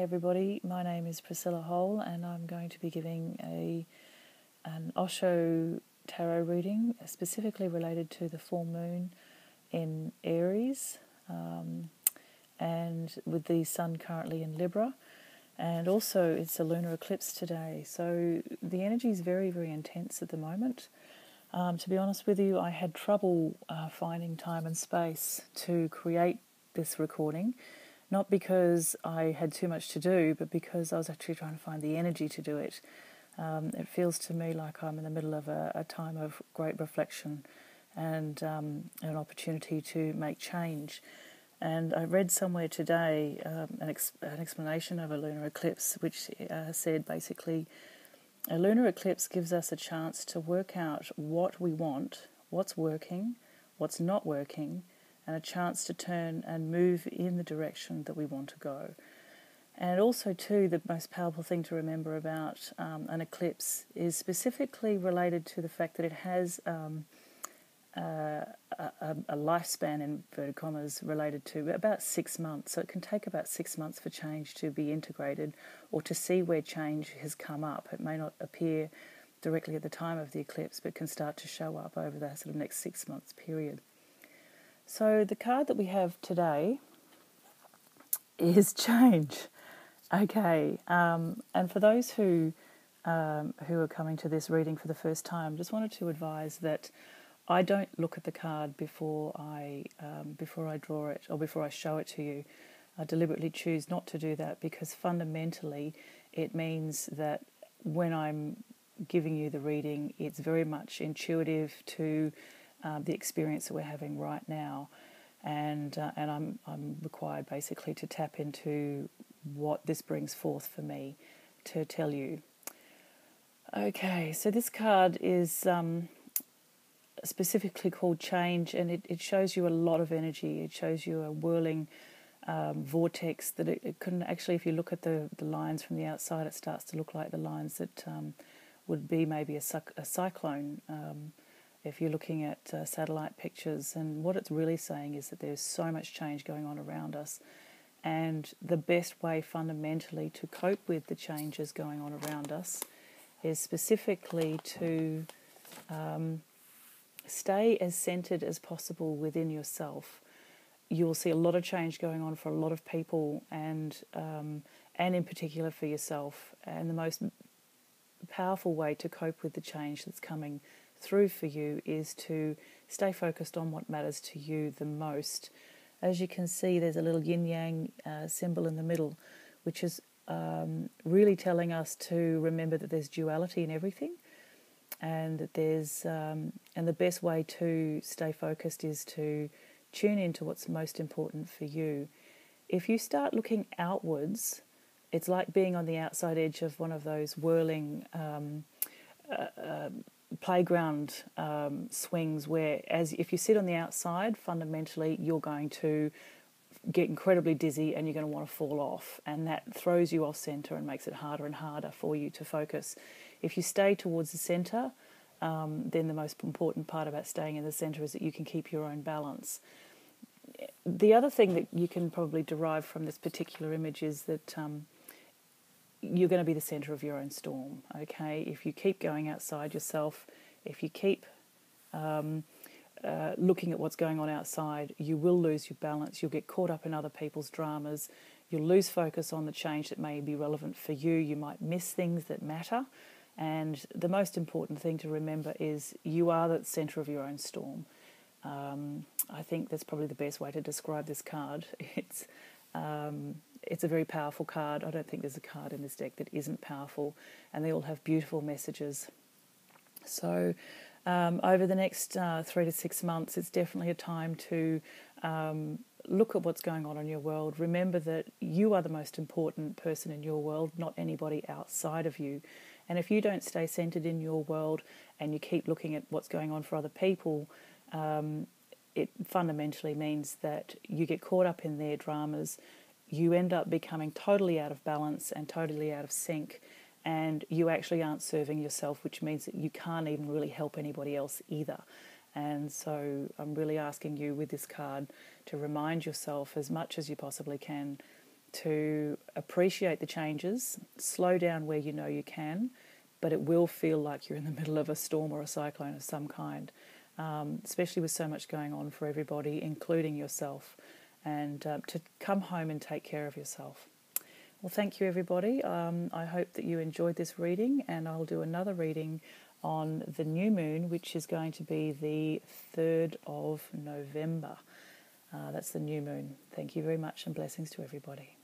everybody, my name is Priscilla Hole and I'm going to be giving an Osho tarot reading specifically related to the full moon in Aries and with the sun currently in Libra, and also it's a lunar eclipse today, so the energy is very, very intense at the moment. To be honest with you, I had trouble finding time and space to create this recording. Not because I had too much to do, but because I was actually trying to find the energy to do it. It feels to me like I'm in the middle of a time of great reflection and an opportunity to make change. And I read somewhere today an explanation of a lunar eclipse, which said basically a lunar eclipse gives us a chance to work out what we want, what's working, what's not working, and a chance to turn and move in the direction that we want to go. And also, too, the most powerful thing to remember about an eclipse is specifically related to the fact that it has a lifespan, in inverted commas, related to about 6 months. So it can take about 6 months for change to be integrated or to see where change has come up. It may not appear directly at the time of the eclipse, but can start to show up over that sort of next 6 months period. So the card that we have today is change. Okay, and for those who are coming to this reading for the first time, just wanted to advise that I don't look at the card before I draw it or before I show it to you. I deliberately choose not to do that because fundamentally it means that when I'm giving you the reading, it's very much intuitive to the experience that we're having right now, and I'm required basically to tap into what this brings forth for me to tell you. Okay, so this card is specifically called change, and it shows you a lot of energy. It shows you a whirling vortex that it couldn't actually, if you look at the lines from the outside, it starts to look like the lines that would be maybe a cyclone. If you're looking at satellite pictures, and what it's really saying is that there's so much change going on around us, and the best way fundamentally to cope with the changes going on around us is specifically to stay as centered as possible within yourself. You'll see a lot of change going on for a lot of people, and in particular for yourself, and the most powerful way to cope with the change that's coming through for you is to stay focused on what matters to you the most. As you can see, there's a little yin-yang symbol in the middle, which is really telling us to remember that there's duality in everything, and that there's and the best way to stay focused is to tune into what's most important for you. If you start looking outwards, it's like being on the outside edge of one of those whirling playground swings, where if you sit on the outside, fundamentally you're going to get incredibly dizzy and you're going to want to fall off, and that throws you off center and makes it harder and harder for you to focus. If you stay towards the center, then the most important part about staying in the center is that you can keep your own balance. The other thing that you can probably derive from this particular image is that you're going to be the center of your own storm, okay? If you keep going outside yourself, if you keep looking at what's going on outside, you will lose your balance. You'll get caught up in other people's dramas. You'll lose focus on the change that may be relevant for you. You might miss things that matter. And the most important thing to remember is you are the center of your own storm. I think that's probably the best way to describe this card. It's a very powerful card. I don't think there's a card in this deck that isn't powerful, and they all have beautiful messages. So over the next 3 to 6 months, it's definitely a time to look at what's going on in your world. Remember that you are the most important person in your world, not anybody outside of you. And if you don't stay centered in your world and you keep looking at what's going on for other people, it fundamentally means that you get caught up in their dramas. You end up becoming totally out of balance and totally out of sync, and you actually aren't serving yourself, which means that you can't even really help anybody else either. And so I'm really asking you with this card to remind yourself as much as you possibly can to appreciate the changes, slow down where you know you can, but it will feel like you're in the middle of a storm or a cyclone of some kind, especially with so much going on for everybody, including yourself, and to come home and take care of yourself. Well, thank you, everybody. I hope that you enjoyed this reading, and I'll do another reading on the new moon, which is going to be the 3rd of November. That's the new moon. Thank you very much, and blessings to everybody.